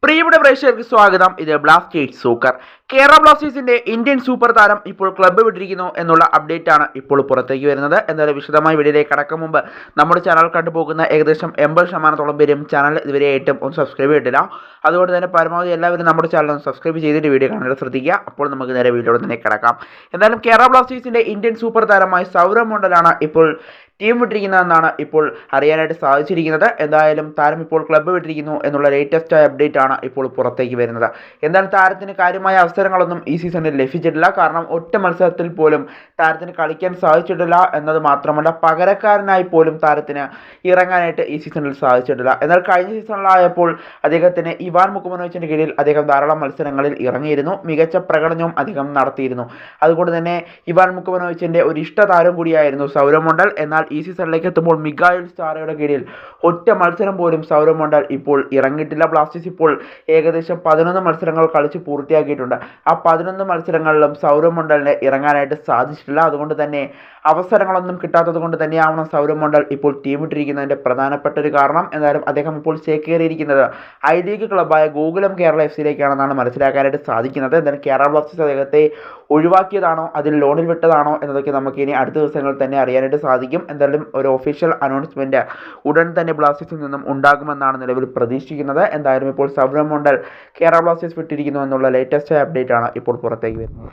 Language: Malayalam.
പ്രിയപ്പെട്ട പ്രേക്ഷകർക്ക് സ്വാഗതം. ഇത് ബ്ലാസ്റ്റേഴ്സ് സൂക്കർ. കേരള ബ്ലാസ്റ്റേഴ്സിന്റെ ഇന്ത്യൻ സൂപ്പർ താരം ഇപ്പോൾ ക്ലബ്ബ് വിട്ടിരിക്കുന്നു എന്നുള്ള അപ്ഡേറ്റ് ആണ് ഇപ്പോൾ പുറത്തേക്ക് വരുന്നത്. എന്തായാലും വിശദമായി വീഡിയോയിലേക്ക് കടക്കും മുമ്പ് നമ്മുടെ ചാനൽ കണ്ടുപോകുന്ന ഏകദേശം 80% പേരും ചാനൽ ഇതുവരെയായിട്ടും ഒന്ന് സബ്സ്ക്രൈബ് ചെയ്തിട്ടില്ല. അതുകൊണ്ട് തന്നെ പരമാവധി എല്ലാവരും നമ്മുടെ ചാനൽ ഒന്ന് സബ്സ്ക്രൈബ് ചെയ്തിട്ട് വീഡിയോ കാണാൻ ശ്രദ്ധിക്കുക. അപ്പോൾ നമുക്ക് നേരെ വീഡിയോയിൽ തന്നെ കിടക്കാം. എന്തായാലും കേരള ബ്ലാസ്റ്റേഴ്സിന്റെ ഇന്ത്യൻ സൂപ്പർ താരമായ സൗരവ് മണ്ഡലാണ് ഇപ്പോൾ ടീം വിട്ടിരിക്കുന്നതെന്നാണ് ഇപ്പോൾ അറിയാനായിട്ട് സാധിച്ചിരിക്കുന്നത്. എന്തായാലും താരം ഇപ്പോൾ ക്ലബ്ബ് വിട്ടിരിക്കുന്നു എന്നുള്ള ലേറ്റസ്റ്റ് ആയ അപ്ഡേറ്റ് ആണ് ഇപ്പോൾ പുറത്തേക്ക് വരുന്നത്. എന്തായാലും താരത്തിന് കാര്യമായ അവസരങ്ങളൊന്നും ഈ സീസണിൽ ലഭിച്ചിട്ടില്ല. കാരണം ഒറ്റ മത്സരത്തിൽ പോലും താരത്തിന് കളിക്കാൻ സാധിച്ചിട്ടില്ല എന്നത് മാത്രമല്ല, പകരക്കാരനായി പോലും താരത്തിന് ഇറങ്ങാനായിട്ട് ഈ സീസണിൽ സാധിച്ചിട്ടില്ല. എന്നാൽ കഴിഞ്ഞ സീസണിലായപ്പോൾ അദ്ദേഹത്തിന് ഇവാൻ മുക്കുമനോവിച്ചിൻ്റെ കീഴിൽ അദ്ദേഹം ധാരാളം മത്സരങ്ങളിൽ ഇറങ്ങിയിരുന്നു. മികച്ച പ്രകടനവും അദ്ദേഹം നടത്തിയിരുന്നു. അതുകൊണ്ട് തന്നെ ഇവാൻ മുക്കുമനോവിച്ചിൻ്റെ ഒരു ഇഷ്ടതാരം കൂടിയായിരുന്നു സൗരവ് മണ്ഡൽ. എന്നാൽ ഈ സീസണിലേക്ക് എത്തുമ്പോൾ മിഗായിൽ സ്റ്റാറയുടെ കീഴിൽ ഒറ്റ മത്സരം പോലും സൗരവ് മണ്ഡൽ ഇപ്പോൾ ഇറങ്ങിയിട്ടില്ല. ബ്ലാസ്റ്റേഴ്സ് ഇപ്പോൾ ഏകദേശം 11 മത്സരങ്ങൾ കളിച്ച് പൂർത്തിയാക്കിയിട്ടുണ്ട്. ആ 11 മത്സരങ്ങളിലും സൗരവ് മണ്ഡലിന് ഇറങ്ങാനായിട്ട് സാധിച്ചിട്ടില്ല. അതുകൊണ്ട് തന്നെ അവസരങ്ങളൊന്നും കിട്ടാത്തത് കൊണ്ട് തന്നെയാവണം സൗരവ് മണ്ഡൽ ഇപ്പോൾ ടീം ഇട്ടിരിക്കുന്നതിൻ്റെ പ്രധാനപ്പെട്ട ഒരു കാരണം. എന്തായാലും അദ്ദേഹം ഇപ്പോൾ ചേക്കേറിയിരിക്കുന്നത് ഐ ലീഗ് ക്ലബ്ബായ ഗോകുലം കേരള എഫ്സിയിലേക്കാണെന്നാണ് മനസ്സിലാക്കാനായിട്ട് സാധിക്കുന്നത്. എന്തായാലും കേരള ബ്ലാസ്റ്റേഴ്സ് അദ്ദേഹത്തെ ഒഴിവാക്കിയതാണോ അതിൽ ലോണിൽ വിട്ടതാണോ എന്നതൊക്കെ നമുക്ക് ഇനി അടുത്ത ദിവസങ്ങളിൽ തന്നെ അറിയാനായിട്ട് സാധിക്കും. എന്തായാലും ഒരു ഒഫീഷ്യൽ അനൗൺസ്മെൻറ്റ് ഉടൻ തന്നെ ബ്ലാസ്റ്റേഴ്സിൽ നിന്നും ഉണ്ടാകുമെന്നാണ് നിലവിൽ പ്രതീക്ഷിക്കുന്നത്. എന്തായാലും ഇപ്പോൾ സൗരവ് മണ്ഡൽ കേരള ബ്ലാസ്റ്റേഴ്സ് വിട്ടിരിക്കുന്നു എന്നുള്ള ലേറ്റസ്റ്റ് അപ്ഡേറ്റ് ആണ് ഇപ്പോൾ പുറത്തേക്ക് വരുന്നത്.